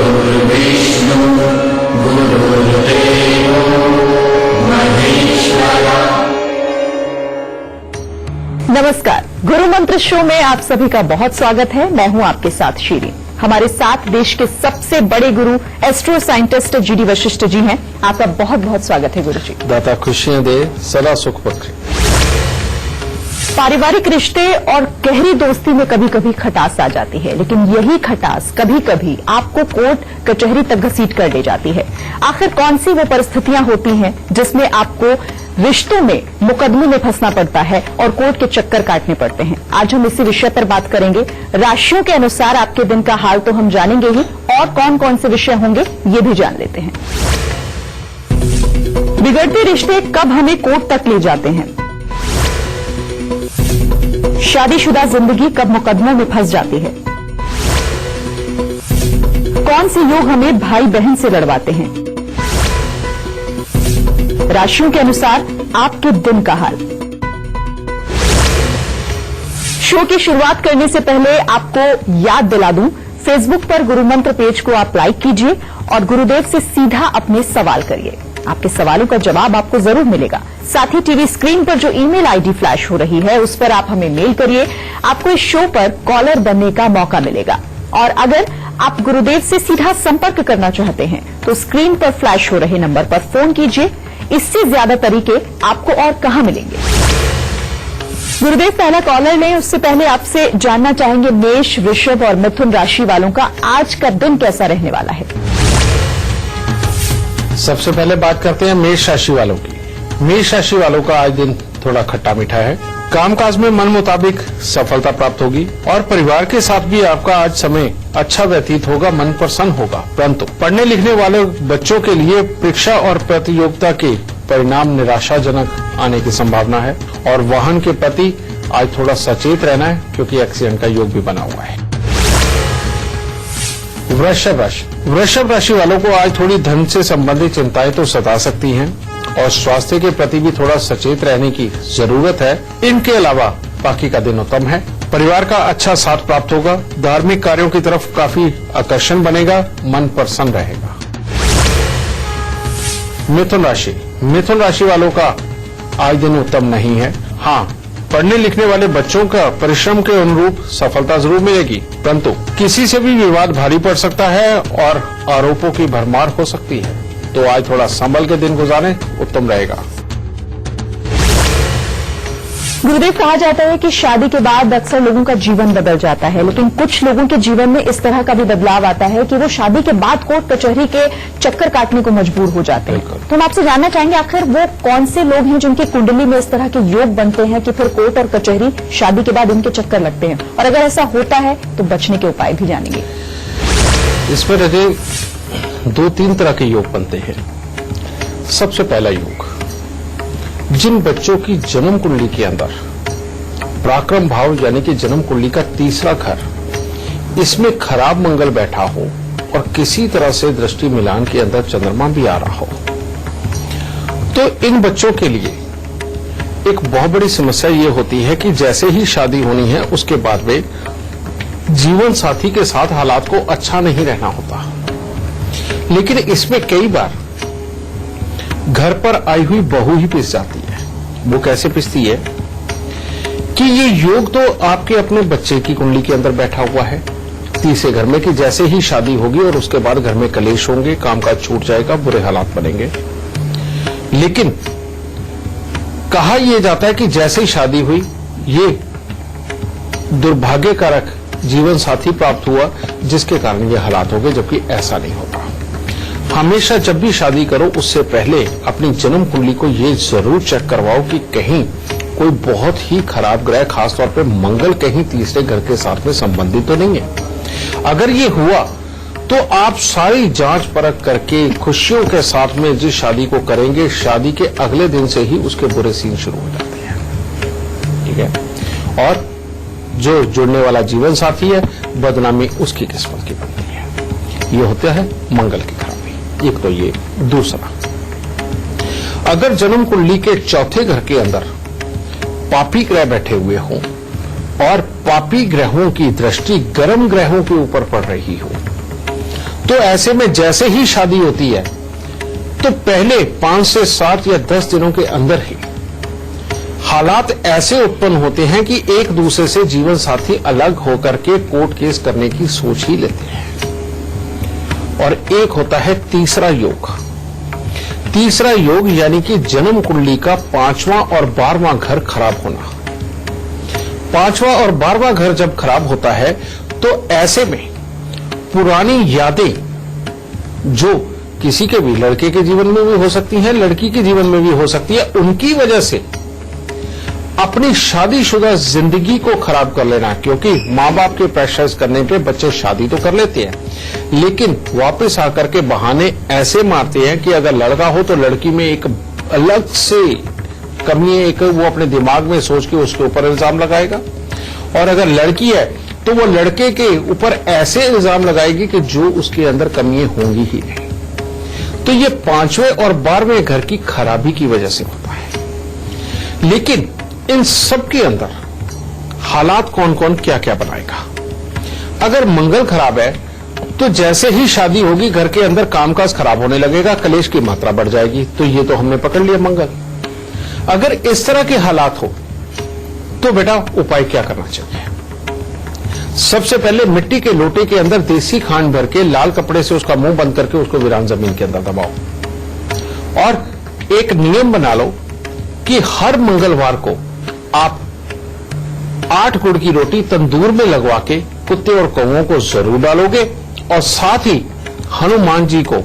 गुरुर्विष्णु गुरुर्देवो महेश्वरा। नमस्कार, गुरु मंत्र शो में आप सभी का बहुत स्वागत है। मैं हूं आपके साथ शीरी। हमारे साथ देश के सबसे बड़े गुरु astro scientist GD Vashishtha ji हैं। आपका बहुत बहुत स्वागत है गुरु जी। दाता खुशियां दे, सदा सुख बख्शे। पारिवारिक रिश्ते और गहरी दोस्ती में कभी कभी खटास आ जाती है, लेकिन यही खटास कभी कभी आपको कोर्ट कचहरी तक घसीट कर ले जाती है। आखिर कौन सी वो परिस्थितियां होती हैं जिसमें आपको रिश्तों में मुकदमे में फंसना पड़ता है और कोर्ट के चक्कर काटने पड़ते हैं? आज हम इसी विषय पर बात करेंगे। राशियों के अनुसार आपके दिन का हाल तो हम जानेंगे ही, और कौन कौन से विषय होंगे ये भी जान लेते हैं। बिगड़ते रिश्ते कब हमें कोर्ट तक ले जाते हैं? शादीशुदा जिंदगी कब मुकदमों में फंस जाती है? कौन से योग हमें भाई बहन से लड़वाते हैं? राशियों के अनुसार आपके दिन का हाल। शो की शुरुआत करने से पहले आपको याद दिला दूं, फेसबुक पर गुरु मंत्र पेज को आप लाइक कीजिए और गुरुदेव से सीधा अपने सवाल करिए। आपके सवालों का जवाब आपको जरूर मिलेगा। साथ ही टीवी स्क्रीन पर जो ईमेल आईडी फ्लैश हो रही है उस पर आप हमें मेल करिए। आपको इस शो पर कॉलर बनने का मौका मिलेगा। और अगर आप गुरुदेव से सीधा संपर्क करना चाहते हैं तो स्क्रीन पर फ्लैश हो रहे नंबर पर फोन कीजिए। इससे ज्यादा तरीके आपको और कहां मिलेंगे? गुरुदेव, पहला कॉलर लें, उससे पहले आपसे जानना चाहेंगे मेष, वृषभ और मिथुन राशि वालों का आज का दिन कैसा रहने वाला है? सबसे पहले बात करते हैं मेष राशि वालों की। मेष राशि वालों का आज दिन थोड़ा खट्टा मीठा है। कामकाज में मन मुताबिक सफलता प्राप्त होगी और परिवार के साथ भी आपका आज समय अच्छा व्यतीत होगा, मन प्रसन्न होगा। परंतु पढ़ने लिखने वाले बच्चों के लिए परीक्षा और प्रतियोगिता के परिणाम निराशाजनक आने की संभावना है और वाहन के प्रति आज थोड़ा सचेत रहना है, क्योंकि एक्सीडेंट का योग भी बना हुआ है। वृषभ राशि वालों को आज थोड़ी धन से संबंधित चिंताएं तो सता सकती हैं और स्वास्थ्य के प्रति भी थोड़ा सचेत रहने की जरूरत है। इनके अलावा बाकी का दिन उत्तम है। परिवार का अच्छा साथ प्राप्त होगा। धार्मिक कार्यों की तरफ काफी आकर्षण बनेगा, मन प्रसन्न रहेगा। मिथुन राशि वालों का आज दिन उत्तम नहीं है। हाँ, पढ़ने लिखने वाले बच्चों का परिश्रम के अनुरूप सफलता जरूर मिलेगी, परंतु किसी से भी विवाद भारी पड़ सकता है और आरोपों की भरमार हो सकती है। तो आज थोड़ा संभल के दिन गुजारें, उत्तम रहेगा। गुरुदेव, कहा जाता है कि शादी के बाद अक्सर लोगों का जीवन बदल जाता है, लेकिन कुछ लोगों के जीवन में इस तरह का भी बदलाव आता है कि वो शादी के बाद कोर्ट कचहरी के चक्कर काटने को मजबूर हो जाते हैं। तो हम आपसे जानना चाहेंगे, आखिर वो कौन से लोग हैं जिनकी कुंडली में इस तरह के योग बनते हैं कि फिर कोर्ट और कचहरी शादी के बाद इनके चक्कर लगते हैं, और अगर ऐसा होता है तो बचने के उपाय भी जानेंगे। इसमें रहे 2-3 तरह के योग बनते हैं। सबसे पहला योग, जिन बच्चों की जन्म कुंडली के अंदर पराक्रम भाव यानी कि जन्म कुंडली का तीसरा घर, इसमें खराब मंगल बैठा हो और किसी तरह से दृष्टि मिलान के अंदर चंद्रमा भी आ रहा हो, तो इन बच्चों के लिए एक बहुत बड़ी समस्या ये होती है कि जैसे ही शादी होनी है उसके बाद वे जीवन साथी के साथ हालात को अच्छा नहीं रहना होता। लेकिन इसमें कई बार घर पर आई हुई बहू ही पिस जाती है। वो कैसे पिसती है कि ये योग तो आपके अपने बच्चे की कुंडली के अंदर बैठा हुआ है तीसरे घर में, कि जैसे ही शादी होगी और उसके बाद घर में कलेश होंगे, कामकाज छूट जाएगा, बुरे हालात बनेंगे। लेकिन कहा यह जाता है कि जैसे ही शादी हुई ये दुर्भाग्यकारक जीवन साथी प्राप्त हुआ जिसके कारण ये हालात हो गए, जबकि ऐसा नहीं होता। हमेशा जब भी शादी करो उससे पहले अपनी जन्म कुंडली को ये जरूर चेक करवाओ कि कहीं कोई बहुत ही खराब ग्रह, खासतौर पे मंगल, कहीं तीसरे घर के साथ में संबंधित तो नहीं है। अगर ये हुआ तो आप सारी जांच परख करके खुशियों के साथ में जिस शादी को करेंगे, शादी के अगले दिन से ही उसके बुरे सीन शुरू हो जाते हैं। ठीक है, और जो जुड़ने वाला जीवन साथी है, बदनामी उसकी किस्मत की बनती है। ये होता है मंगल की खराबी। एक तो ये। दूसरा, अगर जन्म कुंडली के चौथे घर के अंदर पापी ग्रह बैठे हुए हों और पापी ग्रहों की दृष्टि गर्म ग्रहों के ऊपर पड़ रही हो, तो ऐसे में जैसे ही शादी होती है तो पहले 5 से 7 या 10 दिनों के अंदर ही हालात ऐसे उत्पन्न होते हैं कि एक दूसरे से जीवन साथी अलग होकर के कोर्ट केस करने की सोच ही लेते हैं। और एक होता है तीसरा योग। तीसरा योग यानी कि जन्म कुंडली का 5वां और 12वां घर खराब होना। 5वां और 12वां घर जब खराब होता है तो ऐसे में पुरानी यादें जो किसी के भी, लड़के के जीवन में भी हो सकती हैं, लड़की के जीवन में भी हो सकती है, उनकी वजह से अपनी शादीशुदा जिंदगी को खराब कर लेना। क्योंकि मां बाप के प्रेशर्स करने पे बच्चे शादी तो कर लेते हैं, लेकिन वापस आकर के बहाने ऐसे मारते हैं कि अगर लड़का हो तो लड़की में एक अलग से कमी है, एक वो अपने दिमाग में सोच के उसके ऊपर इल्जाम लगाएगा, और अगर लड़की है तो वो लड़के के ऊपर ऐसे इल्जाम लगाएगी कि जो उसके अंदर कमियां होंगी ही नहीं। तो ये 5वें और 12वें घर की खराबी की वजह से होता है। लेकिन इन सब के अंदर हालात कौन कौन क्या क्या बनाएगा। अगर मंगल खराब है तो जैसे ही शादी होगी घर के अंदर कामकाज खराब होने लगेगा, कलेश की मात्रा बढ़ जाएगी। तो ये तो हमने पकड़ लिया मंगल। अगर इस तरह के हालात हो तो बेटा उपाय क्या करना चाहिए। सबसे पहले मिट्टी के लोटे के अंदर देसी खांड भर के लाल कपड़े से उसका मुंह बंद करके उसको वीरान जमीन के अंदर दबाओ। और एक नियम बना लो कि हर मंगलवार को आप 8 गुड़ की रोटी तंदूर में लगवा के कुत्ते और कौवों को जरूर डालोगे, और साथ ही हनुमान जी को,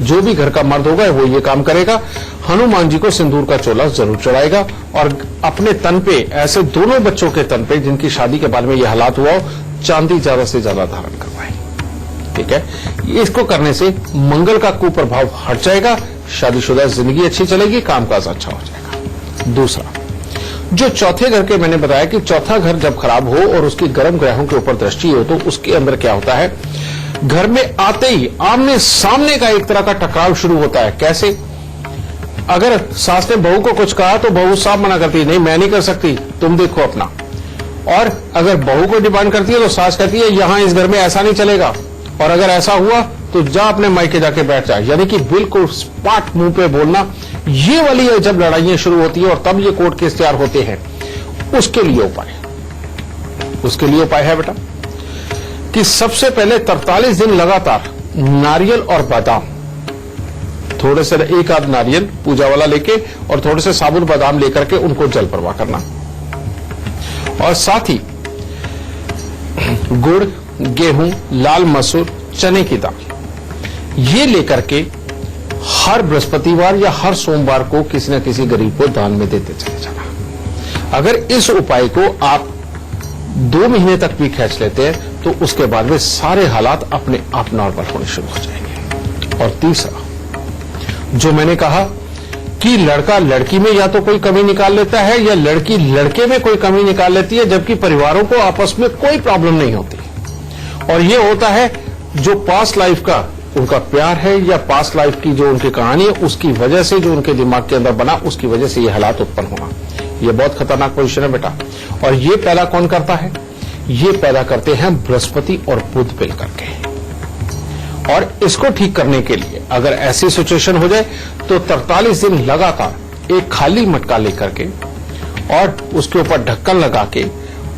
जो भी घर का मर्द होगा वो ये काम करेगा, हनुमान जी को सिंदूर का चोला जरूर चढ़ाएगा। और अपने तन पे, ऐसे दोनों बच्चों के तन पे जिनकी शादी के बाद में ये हालात हुआ हो, चांदी ज्यादा से ज्यादा धारण करवाए। ठीक है, इसको करने से मंगल का कुप्रभाव हट जाएगा, शादीशुदा जिंदगी अच्छी चलेगी, कामकाज अच्छा हो जाएगा। दूसरा, जो चौथे घर के मैंने बताया कि चौथा घर जब खराब हो और उसकी गर्म ग्रहों के ऊपर दृष्टि हो तो उसके अंदर क्या होता है, घर में आते ही आमने सामने का एक तरह का टकराव शुरू होता है। कैसे? अगर सास ने बहू को कुछ कहा तो बहू साफ मना करती है, नहीं मैं नहीं कर सकती, तुम देखो अपना। और अगर बहू को डिमांड करती है तो सास कहती है यहां इस घर में ऐसा नहीं चलेगा, और अगर ऐसा हुआ तो जा अपने मायके जाके बैठ जा। यानी कि बिल्कुल स्पॉट मुंह पे बोलना। ये वाली जब लड़ाइयां शुरू होती है और तब ये कोर्ट केस तैयार होते हैं, उसके लिए उपाय है बेटा कि सबसे पहले 43 दिन लगातार नारियल और बादाम, थोड़े से एक आध नारियल पूजा वाला लेके और थोड़े से साबुत बादाम लेकर के उनको जल प्रवाह करना। और साथ ही गुड़, गेहूं, लाल मसूर, चने की दाल, ये लेकर के हर बृहस्पतिवार या हर सोमवार को किसी न किसी गरीब को दान में देते चले जाना। अगर इस उपाय को आप 2 महीने तक भी खींच लेते हैं तो उसके बाद में सारे हालात अपने आप नॉर्मल होने शुरू हो जाएंगे। और तीसरा, जो मैंने कहा कि लड़का लड़की में या तो कोई कमी निकाल लेता है या लड़की लड़के में कोई कमी निकाल लेती है, जबकि परिवारों को आपस में कोई प्रॉब्लम नहीं होती। और ये होता है जो पास्ट लाइफ का उनका प्यार है या पास्ट लाइफ की जो उनकी कहानी है, उसकी वजह से जो उनके दिमाग के अंदर बना, उसकी वजह से ये हालात उत्पन्न होना। ये बहुत खतरनाक पोजीशन है बेटा। और ये पैदा कौन करता है? ये पैदा करते हैं बृहस्पति और बुध मिल करके। और इसको ठीक करने के लिए अगर ऐसी सिचुएशन हो जाए तो 43 दिन लगातार एक खाली मटका लेकर के और उसके ऊपर ढक्कन लगा के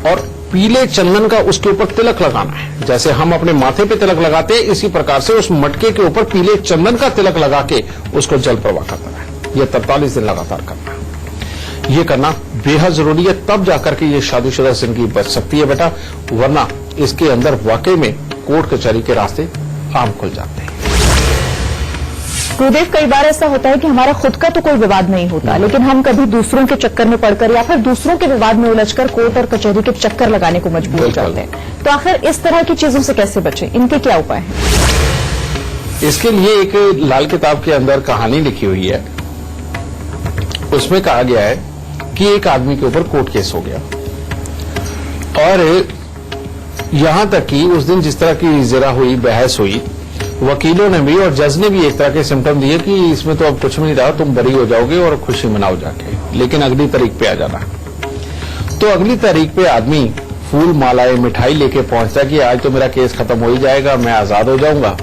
और पीले चंदन का उसके ऊपर तिलक लगाना है। जैसे हम अपने माथे पे तिलक लगाते हैं, इसी प्रकार से उस मटके के ऊपर पीले चंदन का तिलक लगा के उसको जल प्रवाह करना है। यह 43 दिन लगातार करना है। ये करना बेहद जरूरी है, तब जाकर के ये शादीशुदा जिंदगी बच सकती है बेटा, वरना इसके अंदर वाकई में कोर्ट कचहरी के रास्ते आम खुल जाते हैं। गुरुदेव, कई बार ऐसा होता है कि हमारा खुद का तो कोई विवाद नहीं होता, लेकिन हम कभी दूसरों के चक्कर में पड़कर या फिर दूसरों के विवाद में उलझकर कोर्ट और कचहरी के चक्कर लगाने को मजबूर हो जाते हैं। तो आखिर इस तरह की चीजों से कैसे बचें? इनके क्या उपाय हैं? इसके लिए एक लाल किताब के अंदर कहानी लिखी हुई है। उसमें कहा गया है कि एक आदमी के ऊपर कोर्ट केस हो गया और यहां तक कि उस दिन जिस तरह की जिरा हुई, बहस हुई, वकीलों ने भी और जज ने भी एक तरह के सिम्टम दिए कि इसमें तो अब कुछ भी नहीं रहा, तुम बरी हो जाओगे और खुशी मनाओ जाके, लेकिन अगली तारीख पे आ जाना। तो अगली तारीख पे आदमी फूल, मालाएं, मिठाई लेके पहुंचता कि आज तो मेरा केस खत्म हो ही जाएगा, मैं आजाद हो जाऊंगा।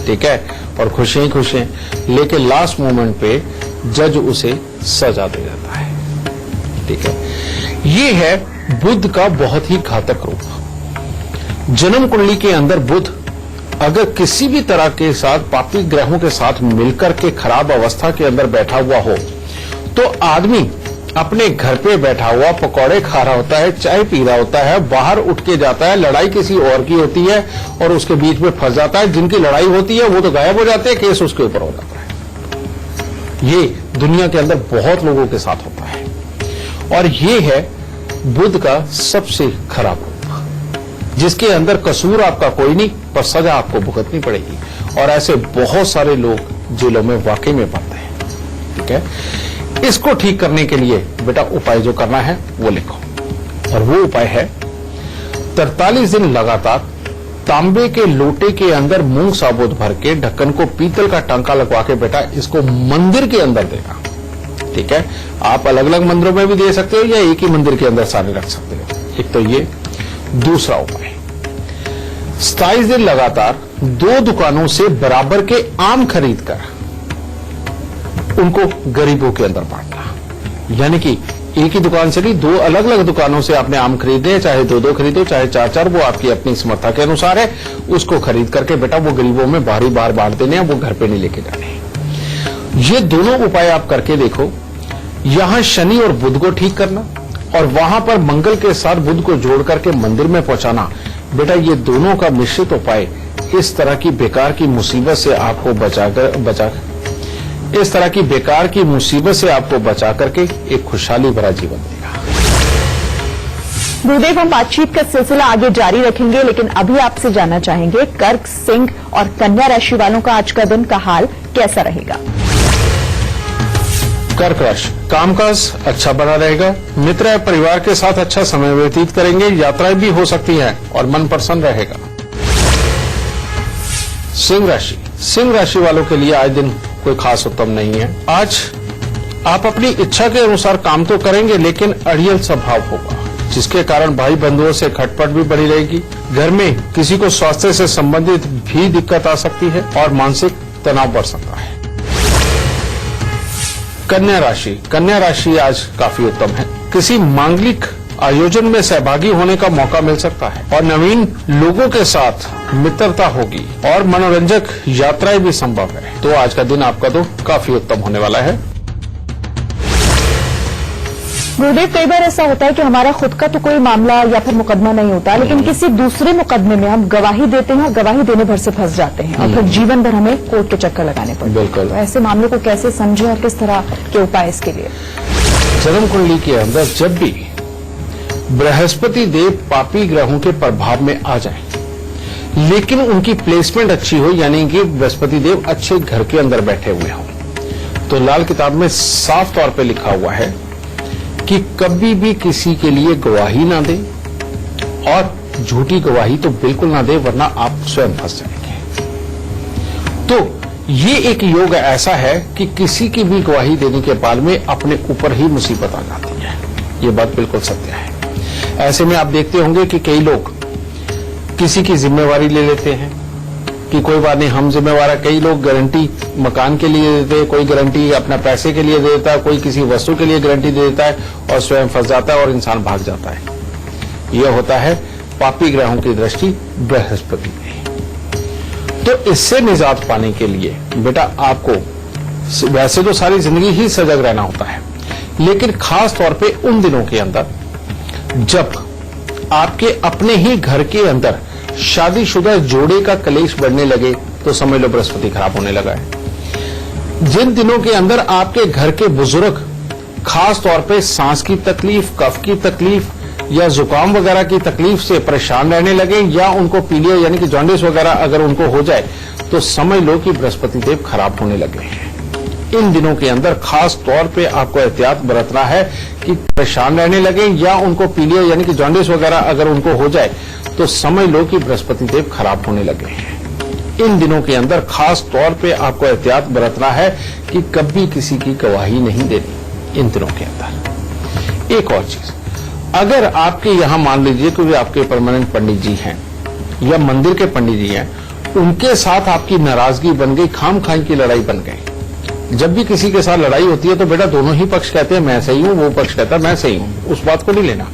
ठीक है, और खुशियां ही खुशियां, लेकिन लास्ट मोमेंट पे जज उसे सजा दे देता है। ठीक है, ये है बुध का बहुत ही घातक रूप। जन्म कुंडली के अंदर बुध अगर किसी भी तरह के साथ पापी ग्रहों के साथ मिलकर के खराब अवस्था के अंदर बैठा हुआ हो, तो आदमी अपने घर पे बैठा हुआ पकौड़े खा रहा होता है, चाय पी रहा होता है, बाहर उठ के जाता है, लड़ाई किसी और की होती है और उसके बीच में फंस जाता है। जिनकी लड़ाई होती है वो तो गायब हो जाते हैं, केस उसके ऊपर हो जाता है। ये दुनिया के अंदर बहुत लोगों के साथ होता है और ये है बुध का सबसे खराब रूप, जिसके अंदर कसूर आपका कोई नहीं पर सजा आपको भुगतनी पड़ेगी। और ऐसे बहुत सारे लोग जेलों में वाकई में पड़ते हैं। ठीक है, इसको ठीक करने के लिए बेटा उपाय जो करना है वो लिखो, और वो उपाय है 43 दिन लगातार तांबे के लोटे के अंदर मूंग साबुत भर के ढक्कन को पीतल का टांका लगवा के बेटा इसको मंदिर के अंदर देना। ठीक है, आप अलग अलग मंदिरों में भी दे सकते हो या एक ही मंदिर के अंदर सारे रख सकते हो। एक तो ये, दूसरा उपाय 27 दिन लगातार 2 दुकानों से बराबर के आम खरीद कर उनको गरीबों के अंदर बांटना। यानी कि एक ही दुकान से नहीं, 2 अलग अलग दुकानों से आपने आम खरीदे, चाहे 2-2 खरीदो, चाहे 4-4, वो आपकी अपनी समर्था के अनुसार है। उसको खरीद करके बेटा वो गरीबों में बारी बार बांट देने हैं, वो घर पे नहीं लेके जाने। ये दोनों उपाय आप करके देखो। यहां शनि और बुध को ठीक करना और वहां पर मंगल के साथ बुध को जोड़ करके मंदिर में पहुंचाना, बेटा ये दोनों का मिश्रित उपाय इस तरह की बेकार की मुसीबत से आपको इस तरह की बेकार की मुसीबत से आपको बचा करके एक खुशहाली भरा जीवन देगा। गुरुदेव, हम बातचीत का सिलसिला आगे जारी रखेंगे, लेकिन अभी आपसे जानना चाहेंगे कर्क, सिंह और कन्या राशि वालों का आज का दिन का हाल कैसा रहेगा। कर्क राशि, कामकाज अच्छा बना रहेगा, मित्र या परिवार के साथ अच्छा समय व्यतीत करेंगे, यात्राएं भी हो सकती हैं और मन प्रसन्न रहेगा। सिंह राशि, सिंह राशि वालों के लिए आज दिन कोई खास उत्तम नहीं है। आज आप अपनी इच्छा के अनुसार काम तो करेंगे, लेकिन अड़ियल स्वभाव होगा, जिसके कारण भाई बंधुओं से खटपट भी बढ़ी रहेगी। घर में किसी को स्वास्थ्य से संबंधित भी दिक्कत आ सकती है और मानसिक तनाव बढ़ सकता है। कन्या राशि, कन्या राशि आज काफी उत्तम है। किसी मांगलिक आयोजन में सहभागी होने का मौका मिल सकता है और नवीन लोगों के साथ मित्रता होगी और मनोरंजक यात्राएं भी संभव है। तो आज का दिन आपका तो काफी उत्तम होने वाला है। गुरुदेव, कई बार ऐसा होता है कि हमारा खुद का तो कोई मामला या फिर मुकदमा नहीं होता, लेकिन किसी दूसरे मुकदमे में हम गवाही देते हैं और गवाही देने भर से फंस जाते हैं और फिर जीवन भर हमें कोर्ट के चक्कर लगाने पड़ते हैं। बिल्कुल। तो ऐसे मामलों को कैसे समझें और किस तरह के उपाय इसके लिए। जन्म कुंडली के अंदर जब भी बृहस्पति देव पापी ग्रहों के प्रभाव में आ जाएं, लेकिन उनकी प्लेसमेंट अच्छी हो, यानी कि बृहस्पति देव अच्छे घर के अंदर बैठे हुए हों, तो लाल किताब में साफ तौर पे लिखा हुआ है कि कभी भी किसी के लिए गवाही ना दे और झूठी गवाही तो बिल्कुल ना दे, वरना आप स्वयं फंस जाएंगे। तो ये एक योग ऐसा है कि किसी की भी गवाही देने के बाद में अपने ऊपर ही मुसीबत आ जाती है। ये बात बिल्कुल सत्य है। ऐसे में आप देखते होंगे कि कई लोग किसी की जिम्मेवारी ले लेते हैं कि कोई बात नहीं, हम जिम्मेवार है। कई लोग गारंटी मकान के लिए देते हैं, कोई गारंटी अपना पैसे के लिए दे देता है, कोई किसी वस्तु के लिए गारंटी दे देता है और स्वयं फंस जाता है और इंसान भाग जाता है। यह होता है पापी ग्रहों की दृष्टि बृहस्पति में। तो इससे निजात पाने के लिए बेटा आपको वैसे तो सारी जिंदगी ही सजग रहना होता है, लेकिन खास तौर पे उन दिनों के अंदर जब आपके अपने ही घर के अंदर शादीशुदा जोड़े का कलेश बढ़ने लगे, तो समझ लो बृहस्पति खराब होने लगा है। जिन दिनों के अंदर आपके घर के बुजुर्ग खास तौर पे सांस की तकलीफ, कफ की तकलीफ या जुकाम वगैरह की तकलीफ से परेशान रहने लगे, या उनको पीलिया यानी कि जॉन्डिस वगैरह अगर उनको हो जाए, तो समझ लो कि बृहस्पति देव खराब होने लगे हैं। इन दिनों के अंदर खास तौर पे आपको एहतियात बरतना है कि परेशान रहने लगे या उनको पीलिया यानी कि जॉन्डिस वगैरह अगर उनको हो जाए, तो समझ लो कि बृहस्पति देव खराब होने लगे हैं। इन दिनों के अंदर खास तौर पे आपको एहतियात बरतना है कि कभी किसी की गवाही नहीं देनी इन दिनों के अंदर। एक और चीज, अगर आपके यहां मान लीजिए कि आपके परमानेंट पंडित जी हैं या मंदिर के पंडित जी हैं उनके साथ आपकी नाराजगी बन गई, खाम खाई की लड़ाई बन गई। जब भी किसी के साथ लड़ाई होती है तो बेटा दोनों ही पक्ष कहते हैं मैं सही हूं, वो पक्ष कहता है मैं सही हूं, उस बात को नहीं लेना।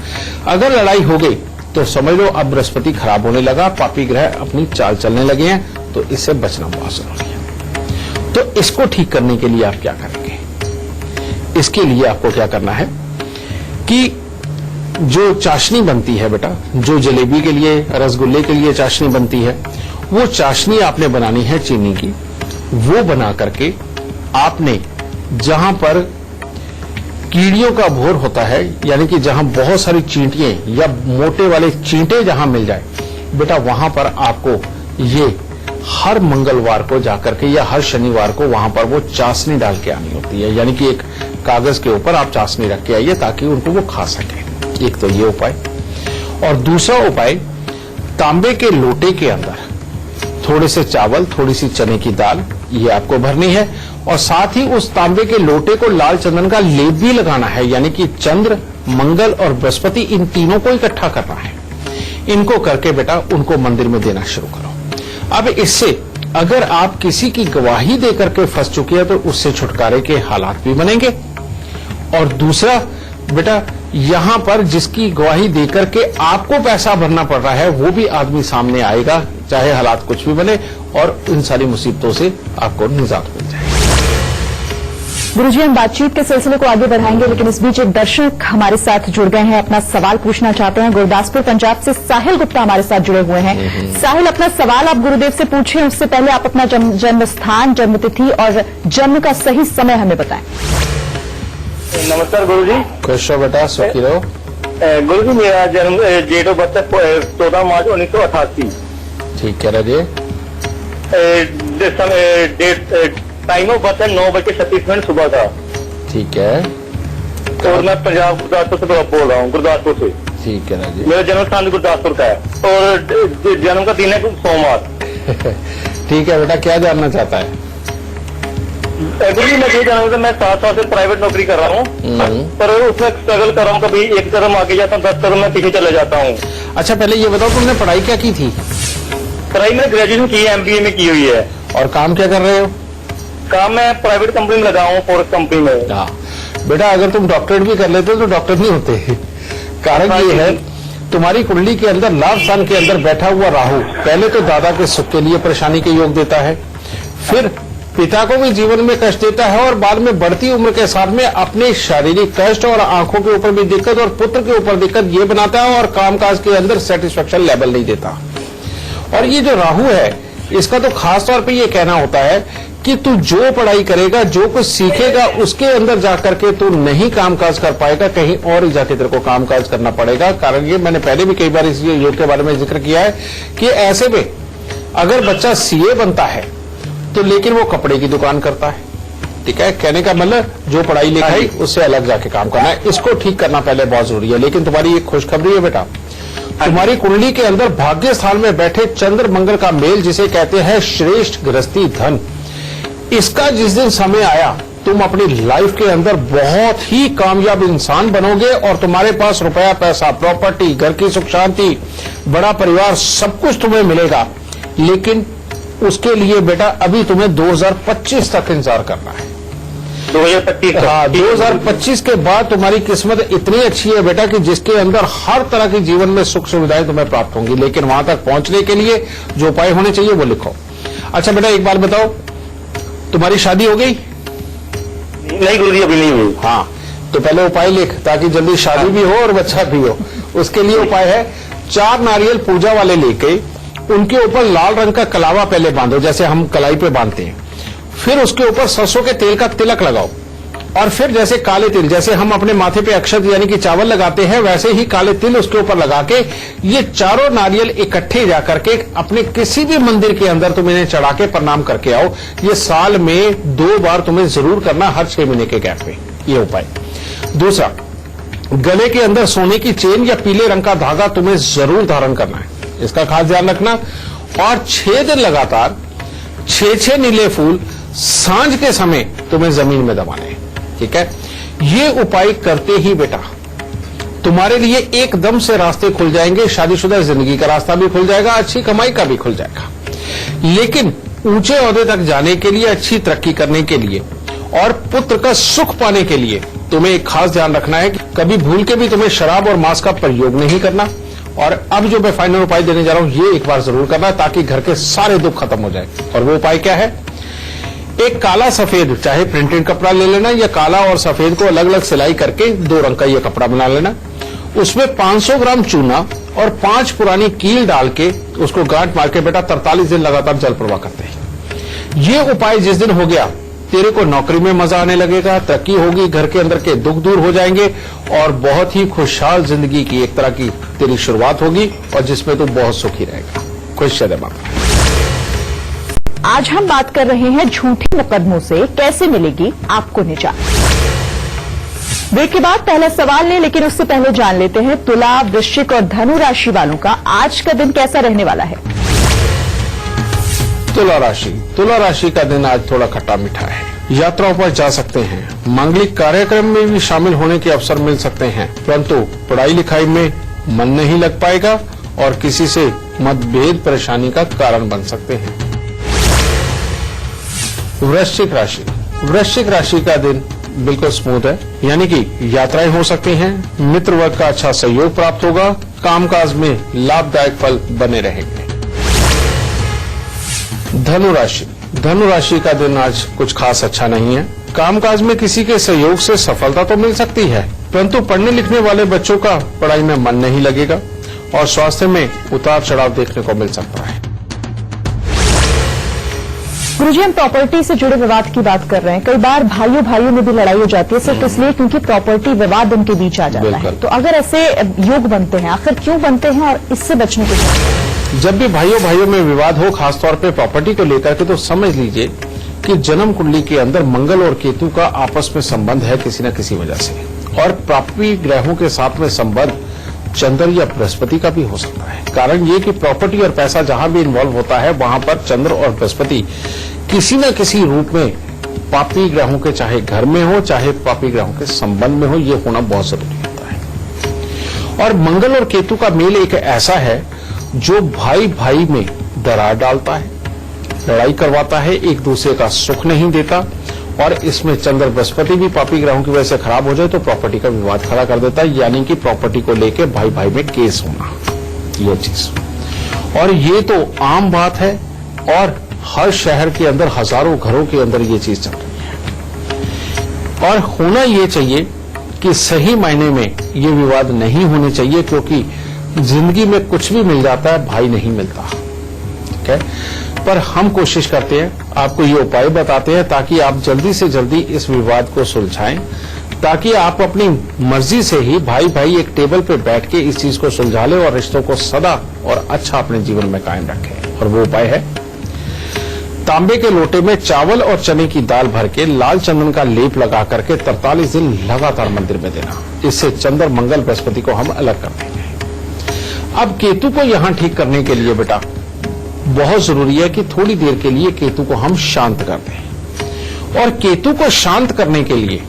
अगर लड़ाई हो गई तो समझ लो अब बृहस्पति खराब होने लगा, पापी ग्रह अपनी चाल चलने लगे हैं, तो इससे बचना बहुत जरूरी है। तो इसको ठीक करने के लिए आप क्या करेंगे? इसके लिए आपको क्या करना है कि जो चाशनी बनती है बेटा, जो जलेबी के लिए, रसगुल्ले के लिए चाशनी बनती है, वो चाशनी आपने बनानी है चीनी की। वो बना करके आपने जहां पर कीड़ियों का भोर होता है, यानी कि जहां बहुत सारी चींटियां या मोटे वाले चींटे जहां मिल जाए बेटा, वहां पर आपको ये हर मंगलवार को जाकर के या हर शनिवार को वहां पर वो चाशनी डाल के आनी होती है। यानी कि एक कागज के ऊपर आप चाशनी रख के आइए ताकि उनको वो खा सके। एक तो ये उपाय। और दूसरा उपाय, तांबे के लोटे के अंदर थोड़े से चावल, थोड़ी सी चने की दाल, ये आपको भरनी है। और साथ ही उस तांबे के लोटे को लाल चंदन का लेप भी लगाना है। यानी कि चंद्र, मंगल और बृहस्पति, इन तीनों को इकट्ठा करना है। इनको करके बेटा उनको मंदिर में देना शुरू करो। अब इससे अगर आप किसी की गवाही देकर के फंस चुके हैं तो उससे छुटकारे के हालात भी बनेंगे। और दूसरा बेटा, यहां पर जिसकी गवाही देकर के आपको पैसा भरना पड़ रहा है वो भी आदमी सामने आएगा, चाहे हालात कुछ भी बने, और इन सारी मुसीबतों से आपको निजात मिल जाएगी। गुरुजी, हम बातचीत के सिलसिले को आगे बढ़ाएंगे, लेकिन इस बीच एक दर्शक हमारे साथ जुड़ गए हैं, अपना सवाल पूछना चाहते हैं। गुरदासपुर पंजाब से साहिल गुप्ता हमारे साथ जुड़े हुए हैं। साहिल, अपना सवाल आप गुरुदेव से पूछें, उससे पहले आप अपना जन्म स्थान, जन्मतिथि और जन्म का सही समय हमें बताएं। नमस्कार गुरुजी। खुश रहो बेटा, सुखी रहो। गुरुजी, मेरा जन्म डेट ऑफ बर्थ है 14 मार्च 1988। ठीक कह रहे डेट टाइम ऑफ बर्थ है 9:36 सुबह का। ठीक है। और मैं पंजाब गुरदासपुर से बोल रहा हूँ, गुरदासपुर से। ठीक है जी। मेरा जन्म स्थान गुरदासपुर का है और जन्म का दिन है सोमवार। ठीक है बेटा, क्या जानना चाहता है? गुरुजी, मैं ये जानूँ कि मैं 7 साल से प्राइवेट नौकरी कर रहा हूँ, पर उसमें स्ट्रगल कर रहा हूँ। कभी एक कदम आगे जाता हूँ, 10 कदम मैं पीछे चले जाता हूँ। अच्छा, पहले ये बताओ तुमने पढ़ाई क्या की थी? पढ़ाई मैंने ग्रेजुएशन की है, MBA में की हुई है। और काम क्या कर रहे हो? काम मैं प्राइवेट कंपनी में लगा हूँ, फॉरेस्ट कंपनी में। हाँ बेटा, अगर तुम डॉक्टरेट भी कर लेते तो डॉक्टर नहीं होते। कारण ये है, तुम्हारी कुंडली के अंदर लाभ स्थान के अंदर बैठा हुआ राहु पहले तो दादा के सुख के लिए परेशानी के योग देता है, फिर पिता को भी जीवन में कष्ट देता है, और बाद में बढ़ती उम्र के साथ में अपने शारीरिक कष्ट और आंखों के ऊपर भी दिक्कत और पुत्र के ऊपर दिक्कत ये बनाता है, और कामकाज के अंदर सेटिस्फेक्शन लेवल नहीं देता। और ये जो राहु है, इसका तो खास तौर पे ये कहना होता है कि तू जो पढ़ाई करेगा, जो कुछ सीखेगा, उसके अंदर जाकर के तू नहीं कामकाज कर पाएगा, कहीं और ही जाके तेरे को कामकाज करना पड़ेगा। कारण ये मैंने पहले भी कई बार इस योग के बारे में जिक्र किया है कि ऐसे में अगर बच्चा CA बनता है तो लेकिन वो कपड़े की दुकान करता है। ठीक है, कहने का मतलब जो पढ़ाई लिखाई उससे अलग जाके काम करना है, इसको ठीक करना पहले बहुत जरूरी है। लेकिन तुम्हारी एक खुशखबरी है बेटा, तुम्हारी कुंडली के अंदर भाग्य स्थान में बैठे चंद्र मंगल का मेल, जिसे कहते हैं श्रेष्ठ गृहस्थी धन, इसका जिस दिन समय आया तुम अपनी लाइफ के अंदर बहुत ही कामयाब इंसान बनोगे, और तुम्हारे पास रुपया, पैसा, प्रॉपर्टी, घर की सुख शांति, बड़ा परिवार, सब कुछ तुम्हें मिलेगा। लेकिन उसके लिए बेटा अभी तुम्हें 2025 तक इंतजार करना है। 2025? हाँ, 2025 के बाद तुम्हारी किस्मत इतनी अच्छी है बेटा कि जिसके अंदर हर तरह की जीवन में सुख सुविधाएं तुम्हें प्राप्त होंगी। लेकिन वहां तक पहुंचने के लिए जो उपाय होने चाहिए वो लिखो। अच्छा बेटा, एक बात बताओ, तुम्हारी शादी हो गई? नहीं गुरुजी, अभी नहीं हुई। हाँ, तो पहले उपाय लिख ताकि जल्दी शादी भी हो और बच्चा भी हो। उसके लिए उपाय है, 4 नारियल पूजा वाले लेके उनके ऊपर लाल रंग का कलावा पहले बांधो, जैसे हम कलाई पे बांधते हैं। फिर उसके ऊपर सरसों के तेल का तिलक लगाओ, और फिर जैसे काले तिल, जैसे हम अपने माथे पे अक्षत यानी कि चावल लगाते हैं, वैसे ही काले तिल उसके ऊपर लगा के ये चारों नारियल इकट्ठे जाकर के अपने किसी भी मंदिर के अंदर तुम इन्हें चढ़ा के प्रणाम करके आओ। ये साल में 2 बार तुम्हें जरूर करना, हर 6 महीने के गैप में, ये उपाय। दूसरा, गले के अंदर सोने की चेन या पीले रंग का धागा तुम्हें जरूर धारण करना है, इसका खास ध्यान रखना। और 6 दिन लगातार 6 नीले फूल सांझ के समय तुम्हें जमीन में दबाने हैं। ठीक है, ये उपाय करते ही बेटा तुम्हारे लिए एकदम से रास्ते खुल जाएंगे। शादीशुदा जिंदगी का रास्ता भी खुल जाएगा, अच्छी कमाई का भी खुल जाएगा। लेकिन ऊंचे ओहदे तक जाने के लिए, अच्छी तरक्की करने के लिए और पुत्र का सुख पाने के लिए तुम्हें एक खास ध्यान रखना है कि कभी भूल के भी तुम्हें शराब और मांस का प्रयोग नहीं करना। और अब जो मैं फाइनल उपाय देने जा रहा हूं, ये एक बार जरूर करना ताकि घर के सारे दुख खत्म हो जाए। और वो उपाय क्या है? एक काला सफेद, चाहे प्रिंटेड कपड़ा ले लेना या काला और सफेद को अलग अलग सिलाई करके 2 रंग का ये कपड़ा बना लेना। उसमें 500 ग्राम चूना और 5 पुरानी कील डाल के उसको गांठ मार के बेटा 43 दिन लगातार जल प्रवाह करते हैं। ये उपाय जिस दिन हो गया, तेरे को नौकरी में मजा आने लगेगा, तरक्की होगी, घर के अंदर के दुख दूर हो जाएंगे और बहुत ही खुशहाल जिंदगी की एक तरह की तेरी शुरुआत होगी और जिसमें तू बहुत सुखी रहेगा। खुश रहे माता। आज हम बात कर रहे हैं झूठे मुकदमों से कैसे मिलेगी आपको निजात। ब्रेक के बाद पहला सवाल लें, लेकिन उससे पहले जान लेते हैं तुला, वृश्चिक और धनु राशि वालों का आज का दिन कैसा रहने वाला है। तुला राशि का दिन आज थोड़ा खट्टा मीठा है। यात्राओं पर जा सकते हैं, मांगलिक कार्यक्रम में भी शामिल होने के अवसर मिल सकते हैं, परंतु पढ़ाई लिखाई में मन नहीं लग पाएगा और किसी से मतभेद परेशानी का कारण बन सकते हैं। वृश्चिक राशि का दिन बिल्कुल स्मूथ है, यानी कि यात्राएं हो सकती हैं, मित्र वर्ग का अच्छा सहयोग प्राप्त होगा, कामकाज में लाभदायक फल बने रहेंगे। धनु राशि का दिन आज कुछ खास अच्छा नहीं है। कामकाज में किसी के सहयोग से सफलता तो मिल सकती है, परंतु पढ़ने लिखने वाले बच्चों का पढ़ाई में मन नहीं लगेगा और स्वास्थ्य में उतार चढ़ाव देखने को मिल सकता है। गुरुजी, हम प्रॉपर्टी से जुड़े विवाद की बात कर रहे हैं। कई बार भाइयों में भी लड़ाई हो जाती है सिर्फ इसलिए क्योंकि प्रॉपर्टी विवाद उनके बीच आ जाता है। तो अगर ऐसे योग बनते हैं, आखिर क्यों बनते हैं और इससे बचने के लिए? जब भी भाइयों में विवाद हो, खासतौर पे प्रॉपर्टी को लेकर के, तो समझ लीजिए कि जन्म कुंडली के अंदर मंगल और केतु का आपस में संबंध है किसी न किसी वजह से, और प्राप्ति ग्रहों के साथ में संबंध चंद्र या बृहस्पति का भी हो सकता है। कारण ये कि प्रॉपर्टी और पैसा जहां भी इन्वॉल्व होता है वहां पर चंद्र और बृहस्पति किसी न किसी रूप में पापी ग्रहों के, चाहे घर में हो चाहे पापी ग्रहों के संबंध में हो, ये होना बहुत जरूरी होता है। और मंगल और केतु का मेल एक ऐसा है जो भाई में दरार डालता है, लड़ाई करवाता है, एक दूसरे का सुख नहीं देता, और इसमें चंद्र बृहस्पति भी पापी ग्रहों की वजह से खराब हो जाए तो प्रॉपर्टी का विवाद खड़ा कर देता है, यानी कि प्रॉपर्टी को लेकर भाई में केस होना, ये चीज। और ये तो आम बात है और हर शहर के अंदर हजारों घरों के अंदर ये चीज चल रही है। और होना ये चाहिए कि सही मायने में ये विवाद नहीं होने चाहिए, क्योंकि जिंदगी में कुछ भी मिल जाता है, भाई नहीं मिलता। ठीक है, पर हम कोशिश करते हैं, आपको ये उपाय बताते हैं ताकि आप जल्दी से जल्दी इस विवाद को सुलझाएं, ताकि आप अपनी मर्जी से ही भाई एक टेबल पे बैठ के इस चीज को सुलझा ले और रिश्तों को सदा और अच्छा अपने जीवन में कायम रखें। और वो उपाय है, तांबे के लोटे में चावल और चने की दाल भर के लाल चंदन का लेप लगा करके 43 दिन लगातार मंदिर में देना। इससे चंद्र मंगल बृहस्पति को हम अलग कर देंगे। अब केतु को यहां ठीक करने के लिए बेटा बहुत जरूरी है कि थोड़ी देर के लिए केतु को हम शांत कर दें। और केतु को शांत करने के लिए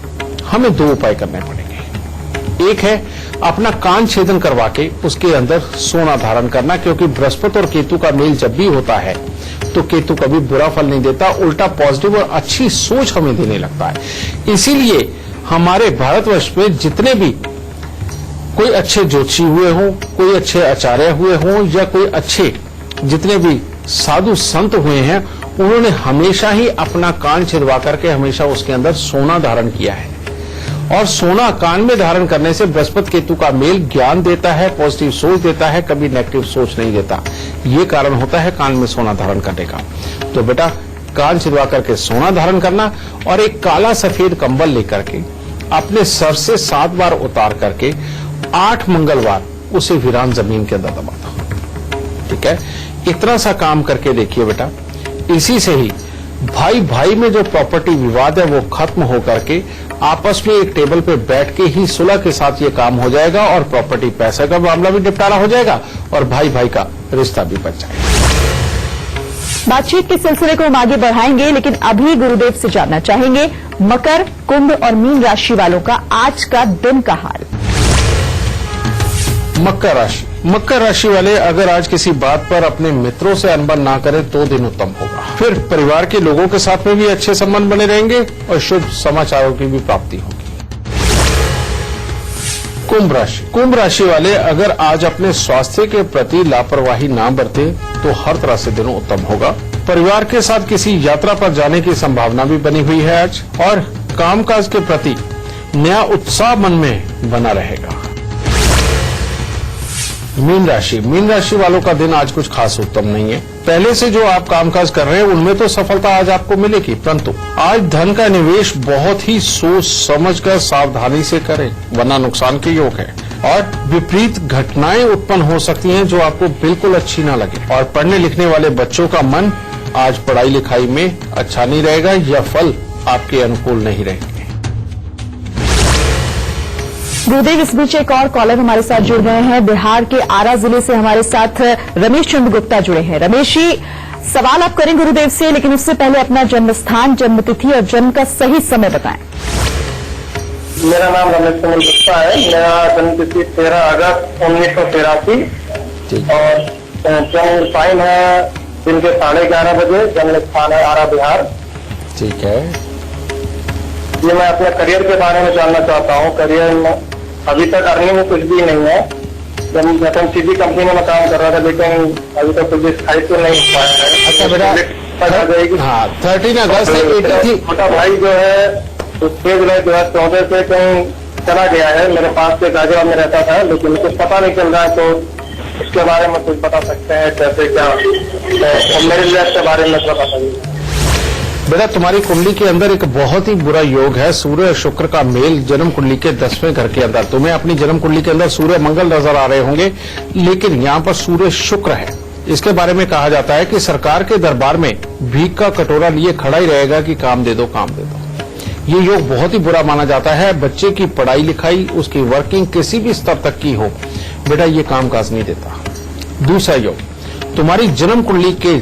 हमें 2 उपाय करने पड़ेंगे। एक है अपना कान छेदन करवा के उसके अंदर सोना धारण करना, क्योंकि बृहस्पति और केतु का मेल जब भी होता है तो केतु कभी बुरा फल नहीं देता, उल्टा पॉजिटिव और अच्छी सोच हमें देने लगता है। इसीलिए हमारे भारतवर्ष में जितने भी कोई अच्छे ज्योतिषी हुए हों, कोई अच्छे आचार्य हुए हों, या कोई अच्छे जितने भी साधु संत हुए हैं, उन्होंने हमेशा ही अपना कान छिदवा करके हमेशा उसके अंदर सोना धारण किया है। और सोना कान में धारण करने से बृहस्पति केतु का मेल ज्ञान देता है, पॉजिटिव सोच देता है, कभी नेगेटिव सोच नहीं देता। ये कारण होता है कान में सोना धारण करने का। तो बेटा कान छिदवा करके सोना धारण करना और एक काला सफेद कंबल लेकर के अपने सर से 7 बार उतार करके 8 मंगलवार उसे वीरान जमीन के अंदर दबा दो। ठीक है, इतना सा काम करके देखिए बेटा, इसी से ही भाई में जो प्रॉपर्टी विवाद है वो खत्म होकर के आपस में एक टेबल पे बैठ के ही सुलह के साथ ये काम हो जाएगा और प्रॉपर्टी पैसे का मामला भी निपटारा हो जाएगा और भाई का रिश्ता भी बच जाएगा। बातचीत के सिलसिले को हम आगे बढ़ाएंगे, लेकिन अभी गुरुदेव से जानना चाहेंगे मकर, कुंभ और मीन राशि वालों का आज का दिन का हाल। मकर राशि मकर राशि वाले अगर आज किसी बात पर अपने मित्रों से अनबन ना करें तो दिन उत्तम होगा। फिर परिवार के लोगों के साथ में भी अच्छे संबंध बने रहेंगे और शुभ समाचारों की भी प्राप्ति होगी। कुंभ राशि वाले अगर आज अपने स्वास्थ्य के प्रति लापरवाही ना बरते तो हर तरह से दिन उत्तम होगा। परिवार के साथ किसी यात्रा पर जाने की संभावना भी बनी हुई है आज, और कामकाज के प्रति नया उत्साह मन में बना रहेगा। मीन राशि वालों का दिन आज कुछ खास उत्तम नहीं है। पहले से जो आप कामकाज कर रहे हैं उनमें तो सफलता आज आपको मिलेगी, परंतु आज धन का निवेश बहुत ही सोच समझकर सावधानी से करें, वरना नुकसान के योग है। और विपरीत घटनाएं उत्पन्न हो सकती हैं जो आपको बिल्कुल अच्छी ना लगे। और पढ़ने लिखने वाले बच्चों का मन आज पढ़ाई लिखाई में अच्छा नहीं रहेगा, यह फल आपके अनुकूल नहीं रहेंगे। गुरुदेव, इस बीच एक और कॉलर हमारे साथ जुड़ गए हैं। बिहार के आरा जिले से हमारे साथ रमेश चंद्र गुप्ता जुड़े हैं। रमेश जी, सवाल आप करें गुरुदेव से, लेकिन उससे पहले अपना जन्म स्थान, जन्म तिथि और जन्म का सही समय बताएं। मेरा नाम रमेश चंद्र गुप्ता है। मेरा जन्म तिथि 13 अगस्त 1983 और जन्म टाइम है दिन के 11:30 बजे। जन्म स्थान है आरा, बिहार। ठीक है। ये मैं अपने करियर के बारे में जानना चाहता हूँ। करियर में अभी तक अर्निंग में कुछ भी नहीं है। जब FMCG कंपनी में मैं काम कर रहा था, लेकिन अभी तक कुछ स्थायित्व नहीं हो पाया है। अच्छा बेटा, हाँ 13 अगस्त से 83। छोटा भाई जो है 6 जुलाई 2014 से कहीं चला गया है। मेरे पास से गाजियाबाद में रहता था, लेकिन कुछ पता नहीं चल रहा है, तो उसके बारे में कुछ बता सकते हैं कैसे क्या? मेरे लाइफ के बारे में थोड़ा बताइए। बेटा, तुम्हारी कुंडली के अंदर एक बहुत ही बुरा योग है, सूर्य और शुक्र का मेल जन्म कुंडली के 10वें घर के अंदर। तुम्हें अपनी जन्म कुंडली के अंदर सूर्य मंगल नजर आ रहे होंगे, लेकिन यहाँ पर सूर्य शुक्र है। इसके बारे में कहा जाता है कि सरकार के दरबार में भीख का कटोरा लिए खड़ा ही रहेगा कि काम दे दो, काम दे दो। ये योग बहुत ही बुरा माना जाता है। बच्चे की पढ़ाई लिखाई, उसकी वर्किंग किसी भी स्तर तक की हो, बेटा ये कामकाज नहीं देता। दूसरा योग, तुम्हारी जन्म कुंडली के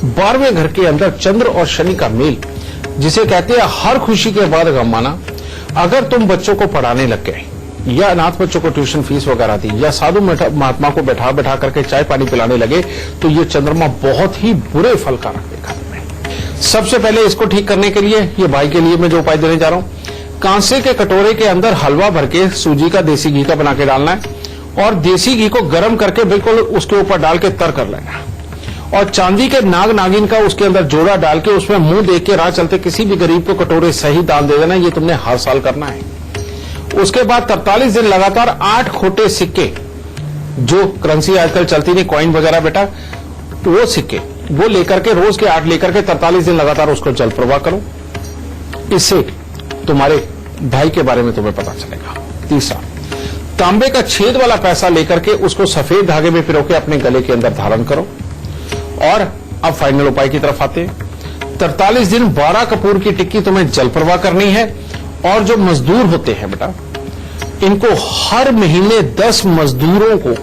12वें घर के अंदर चंद्र और शनि का मेल, जिसे कहते हैं हर खुशी के बाद गम आना। अगर तुम बच्चों को पढ़ाने लग गए, या अनाथ बच्चों को ट्यूशन फीस वगैरह दी, या साधु महात्मा को बैठा बैठा करके चाय पानी पिलाने लगे, तो ये चंद्रमा बहुत ही बुरे फल का रखेगा तुम्हें। सबसे पहले इसको ठीक करने के लिए, ये भाई के लिए मैं जो उपाय देने जा रहा हूं, कांसे के कटोरे के अंदर हलवा भर के सूजी का देसी घी का बना के डालना है, और देसी घी को गर्म करके बिल्कुल उसके ऊपर डाल के तर कर लेना है। और चांदी के नाग नागिन का उसके अंदर जोड़ा डाल के उसमें मुंह देख के राह चलते किसी भी गरीब को कटोरे सही दान दे देना। ये तुमने हर साल करना है। उसके बाद 43 दिन लगातार 8 खोटे सिक्के, जो करेंसी आजकल चलती नहीं, कॉइन वगैरह बेटा, वो सिक्के वो लेकर के रोज के 8 लेकर के 43 दिन लगातार उसको जल प्रवाह करो। इससे तुम्हारे भाई के बारे में तुम्हें पता चलेगा। तीसरा, तांबे का छेद वाला पैसा लेकर के उसको सफेद धागे में पिरो के अपने गले के अंदर धारण करो। और अब फाइनल उपाय की तरफ आते हैं। 43 दिन 12 कपूर की टिक्की तुम्हें जल प्रवाह करनी है। और जो मजदूर होते हैं बेटा, इनको हर महीने 10 मजदूरों को,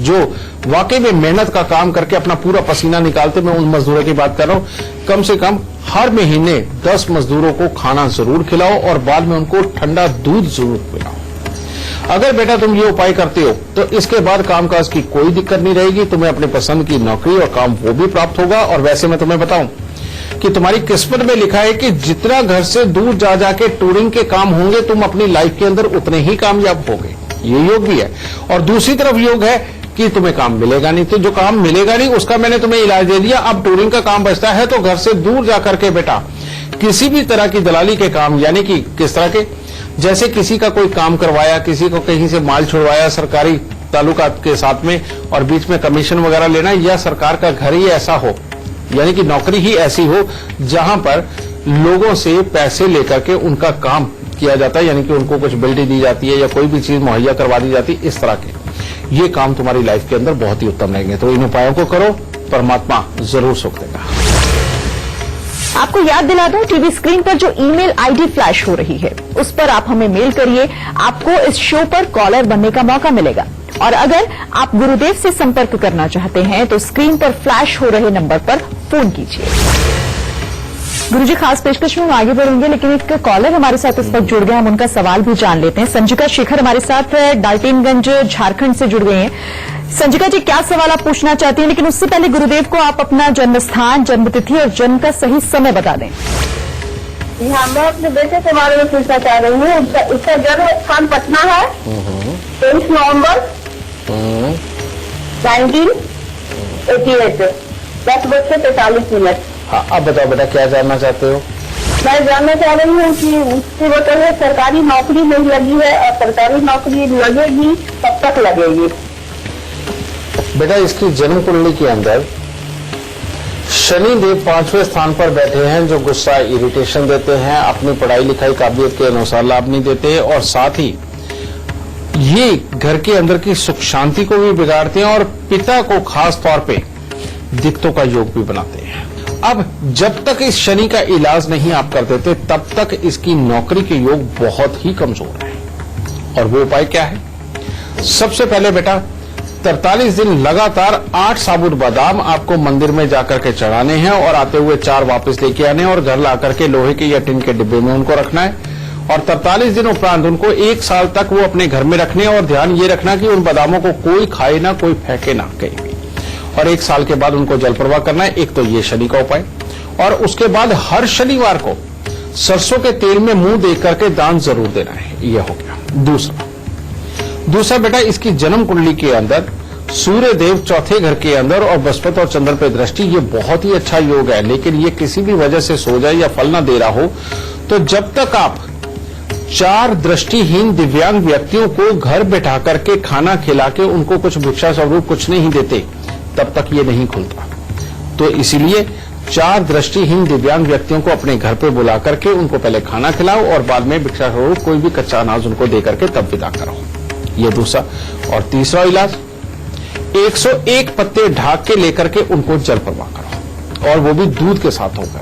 जो वाकई में मेहनत का काम करके अपना पूरा पसीना निकालते, मैं उन मजदूरों की बात कर रहा हूं, कम से कम हर महीने 10 मजदूरों को खाना जरूर खिलाओ और बाद में उनको ठंडा दूध जरूर पिलाओ। अगर बेटा तुम ये उपाय करते हो तो इसके बाद कामकाज की कोई दिक्कत नहीं रहेगी। तुम्हें अपने पसंद की नौकरी और काम वो भी प्राप्त होगा। और वैसे मैं तुम्हें बताऊं कि तुम्हारी किस्मत में लिखा है कि जितना घर से दूर जा जाके टूरिंग के काम होंगे, तुम अपनी लाइफ के अंदर उतने ही कामयाब होगे। ये योग भी है। और दूसरी तरफ योग है कि तुम्हें काम मिलेगा नहीं, तो जो काम मिलेगा नहीं उसका मैंने तुम्हें इलाज दे दिया। अब टूरिंग का काम बचता है, तो घर से दूर जाकर के बेटा किसी भी तरह की दलाली के काम, यानी कि किस तरह के, जैसे किसी का कोई काम करवाया, किसी को कहीं से माल छुड़वाया सरकारी ताल्लुकात के साथ में, और बीच में कमीशन वगैरह लेना, या सरकार का घर ही ऐसा हो, यानी कि नौकरी ही ऐसी हो जहां पर लोगों से पैसे लेकर के उनका काम किया जाता है, यानी कि उनको कुछ बिल्डिंग दी जाती है या कोई भी चीज मुहैया करवा दी जाती है, इस तरह के ये काम तुम्हारी लाइफ के अंदर बहुत ही उत्तम रहेंगे। तो इन उपायों को करो, परमात्मा जरूर सुख देगा। आपको याद दिला दूं, टीवी स्क्रीन पर जो ईमेल आईडी फ्लैश हो रही है उस पर आप हमें मेल करिए। आपको इस शो पर कॉलर बनने का मौका मिलेगा। और अगर आप गुरुदेव से संपर्क करना चाहते हैं तो स्क्रीन पर फ्लैश हो रहे नंबर पर फोन कीजिए। गुरुजी, खास पेशकश में हम आगे बढ़ेंगे, लेकिन एक कॉलर हमारे साथ इस वक्त जुड़ गए, हम उनका सवाल भी जान लेते हैं। संजिका शेखर हमारे साथ डाल्टनगंज झारखंड से जुड़ गए हैं। संजिका जी, क्या सवाल आप पूछना चाहती हैं? लेकिन उससे पहले गुरुदेव को आप अपना जन्म स्थान, जन्मतिथि और जन्म का सही समय बता दें। हाँ, मैं अपने बेटे के बारे में पूछना चाह रही हूँ। उसका जन्म स्थान पटना है, 23 नवंबर 1988, 10:43। हाँ, अब बताओ बेटा, क्या जानना चाहते हो? मैं जानना चाह रही हूँ कि उसकी बताइए सरकारी नौकरी नहीं लगी है, और सरकारी नौकरी लगेगी कब तक लगेगी? बेटा, इसकी जन्म कुंडली के अंदर शनि देव 5वें स्थान पर बैठे हैं, जो गुस्सा, इरिटेशन देते हैं, अपनी पढ़ाई लिखाई काबिलियत के अनुसार लाभ नहीं देते, और साथ ही ये घर के अंदर की सुख शांति को भी बिगाड़ते हैं और पिता को खास तौर पे दिक्कतों का योग भी बनाते हैं। अब जब तक इस शनि का इलाज नहीं आप कर देते, तब तक इसकी नौकरी के योग बहुत ही कमजोर है। और वो उपाय क्या है? सबसे पहले बेटा, 43 दिन लगातार 8 साबुत बादाम आपको मंदिर में जाकर के चढ़ाने हैं, और आते हुए 4 वापस लेके आने हैं, और घर ला करके लोहे के या टिन के डिब्बे में उनको रखना है। और 43 दिन उपरांत उनको 1 साल तक वो अपने घर में रखने, और ध्यान ये रखना कि उन बादामों को कोई खाए ना, कोई फेंके ना कहीं भी। और 1 साल के बाद उनको जल प्रवाह करना है। एक तो ये शनि का उपाय, और उसके बाद हर शनिवार को सरसों के तेल में मुंह दे करके दान जरूर देना है। यह हो गया। दूसरा बेटा, इसकी जन्म कुंडली के अंदर सूर्य देव 4थे घर के अंदर और बृहस्पति और चंद्र पे दृष्टि, ये बहुत ही अच्छा योग है। लेकिन ये किसी भी वजह से सो जाए या फल ना दे रहा हो, तो जब तक आप 4 दृष्टिहीन दिव्यांग व्यक्तियों को घर बैठा करके खाना खिला के उनको कुछ भिक्षा स्वरूप कुछ नहीं देते, तब तक ये नहीं खुलता। तो इसीलिए 4 दृष्टिहीन दिव्यांग व्यक्तियों को अपने घर पे बुला करके उनको पहले खाना खिलाओ, और बाद में भिक्षा स्वरूप कोई भी कच्चा अनाज उनको दे करके तब विदा करो। ये दूसरा। और तीसरा इलाज, 101 पत्ते ढाक के लेकर के उनको जल प्रवाह करो, और वो भी दूध के साथ होकर।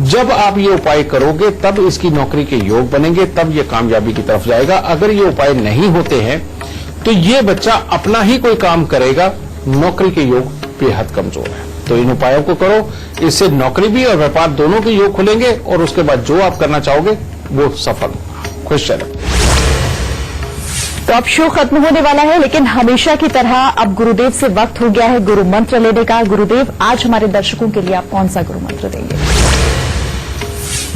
जब आप ये उपाय करोगे, तब इसकी नौकरी के योग बनेंगे, तब ये कामयाबी की तरफ जाएगा। अगर ये उपाय नहीं होते हैं, तो ये बच्चा अपना ही कोई काम करेगा, नौकरी के योग बेहद कमजोर है। तो इन उपायों को करो, इससे नौकरी भी और व्यापार दोनों के योग खुलेंगे, और उसके बाद जो आप करना चाहोगे वो सफल होगा। खुश चले। तो अब शो खत्म होने वाला है, लेकिन हमेशा की तरह अब गुरुदेव से वक्त हो गया है गुरु मंत्र लेने का। गुरुदेव, आज हमारे दर्शकों के लिए आप कौन सा गुरु मंत्र देंगे?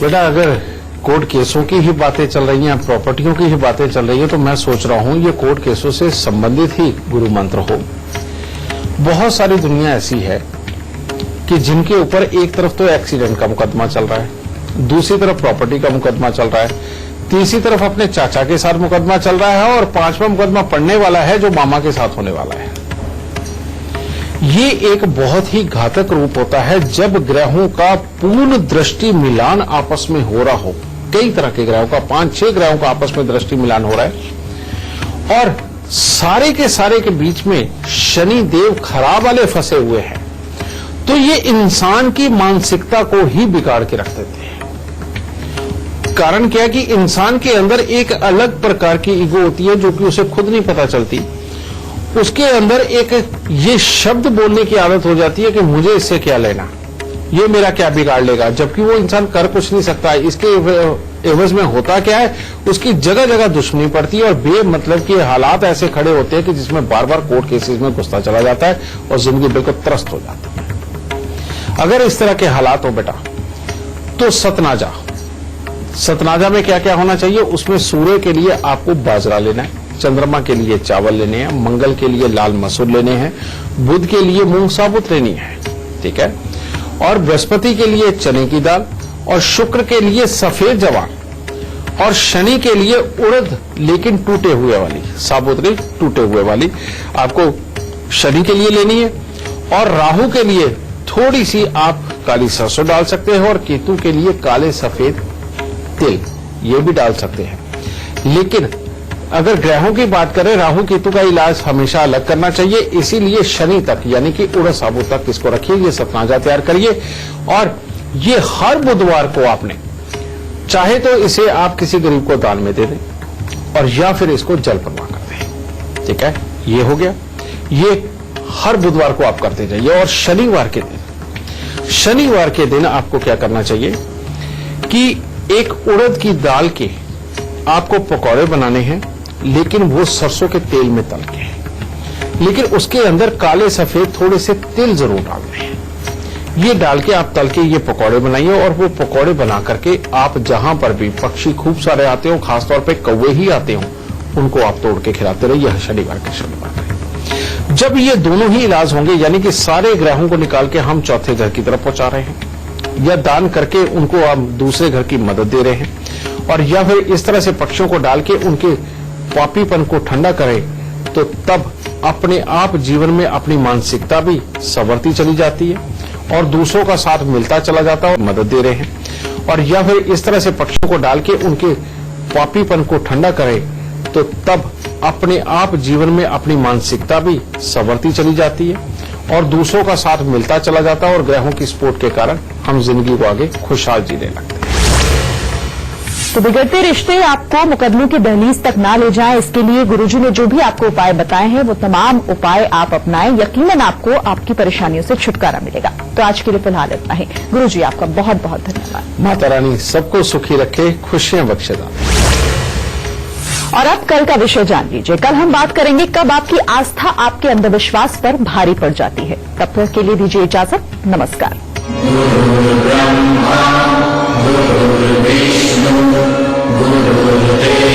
बेटा, अगर कोर्ट केसों की ही बातें चल रही हैं, प्रॉपर्टियों की ही बातें चल रही है, तो मैं सोच रहा हूं ये कोर्ट केसों से संबंधित ही गुरु मंत्र हो। बहुत सारी दुनिया ऐसी है कि जिनके ऊपर एक तरफ तो एक्सीडेंट का मुकदमा चल रहा है, दूसरी तरफ प्रॉपर्टी का मुकदमा चल रहा है, तीसरी तरफ अपने चाचा के साथ मुकदमा चल रहा है, और 5वां मुकदमा पड़ने वाला है जो मामा के साथ होने वाला है। ये एक बहुत ही घातक रूप होता है जब ग्रहों का पूर्ण दृष्टि मिलान आपस में हो रहा हो। कई तरह के ग्रहों का, 5-6 ग्रहों का आपस में दृष्टि मिलान हो रहा है, और सारे के बीच में शनि देव खराब वाले फंसे हुए हैं। तो ये इंसान की मानसिकता को ही बिगाड़ के रख देते हैं। कारण क्या है कि इंसान के अंदर एक अलग प्रकार की ईगो होती है, जो कि उसे खुद नहीं पता चलती। उसके अंदर एक ये शब्द बोलने की आदत हो जाती है कि मुझे इससे क्या लेना, ये मेरा क्या बिगाड़ लेगा, जबकि वो इंसान कर कुछ नहीं सकता है। इसके एवज में होता क्या है, उसकी जगह जगह दुश्मनी पड़ती है, और बेमतलब के हालात ऐसे खड़े होते हैं कि जिसमें बार बार कोर्ट केसेस में घुसता चला जाता है, और जिंदगी बिल्कुल त्रस्त हो जाती है। अगर इस तरह के हालात हो बेटा, तो सतनाजा में क्या क्या होना चाहिए? उसमें सूर्य के लिए आपको बाजरा लेना है, चंद्रमा के लिए चावल लेने हैं, मंगल के लिए लाल मसूर लेने हैं, बुध के लिए मूंग साबुत लेनी है, ठीक है, और बृहस्पति के लिए चने की दाल, और शुक्र के लिए सफेद जवार, और शनि के लिए उड़द, लेकिन टूटे हुए वाली, साबुत नहीं, टूटे हुए वाली आपको शनि के लिए लेनी है। और राहु के लिए थोड़ी सी आप काली सरसों डाल सकते हैं, और केतु के लिए काले सफेद तिल ये भी डाल सकते हैं। लेकिन अगर ग्रहों की बात करें, राहु केतु का इलाज हमेशा अलग करना चाहिए, इसीलिए शनि तक यानी कि उड़द साबुत तक इसको रखिए, ये सतनाजा तैयार करिए, और ये हर बुधवार को आपने चाहे तो इसे आप किसी गरीब को दान में दे दें, और या फिर इसको जल प्रवाह कर दें, ठीक है। ये हो गया, ये हर बुधवार को आप करते जाइए। और शनिवार के दिन आपको क्या करना चाहिए, कि एक उड़द की दाल के आपको पकौड़े बनाने हैं, लेकिन वो सरसों के तेल में तल के हैं, लेकिन उसके अंदर काले सफेद थोड़े से तिल जरूर डालने हैं। ये डाल के आप तल के ये पकौड़े बनाइए और वो पकौड़े बना करके आप जहां पर भी पक्षी खूब सारे आते हो, खासतौर पे कौवे ही आते हो, उनको आप तोड़ के खिलाते रहिए हर शनिवार के शनिवार। जब ये दोनों ही इलाज होंगे, यानी कि सारे ग्रहों को निकाल के हम चौथे घर की तरफ पहुंचा रहे हैं, या दान करके उनको हम दूसरे घर की मदद दे रहे हैं, और या फिर इस तरह से पक्षियों को डाल के उनके पापीपन को ठंडा करें, तो तब अपने आप जीवन में अपनी मानसिकता भी संवरती चली जाती है और दूसरों का साथ मिलता चला जाता है, मदद दे रहे हैं। और या फिर इस तरह से पक्षियों को डाल के उनके पापीपन को ठंडा करें, तो तब अपने आप जीवन में अपनी मानसिकता भी संवरती चली जाती है और दूसरों का साथ मिलता चला जाता है, और ग्रहों की सपोर्ट के कारण हम जिंदगी को आगे खुशहाल जीने लगते हैं। तो बिगड़ते रिश्ते आपको मुकदमों की दहलीज तक ना ले जाएं, इसके लिए गुरुजी ने जो भी आपको उपाय बताए हैं वो तमाम उपाय आप अपनाएं, यकीनन आपको आपकी परेशानियों से छुटकारा मिलेगा। तो आज के लिए फिलहाल इतना ही। गुरुजी आपका बहुत बहुत धन्यवाद। माता रानी सबको सुखी रखे, खुशियां बख्शेदा। और अब कल का विषय जान लीजिए। कल हम बात करेंगे कब आपकी आस्था आपके अंधविश्वास पर भारी पड़ जाती है। तब तक के लिए दीजिए इजाजत। नमस्कार। गुरुर्ब्रह्मा गुरुर्विष्णु गुरुर्देव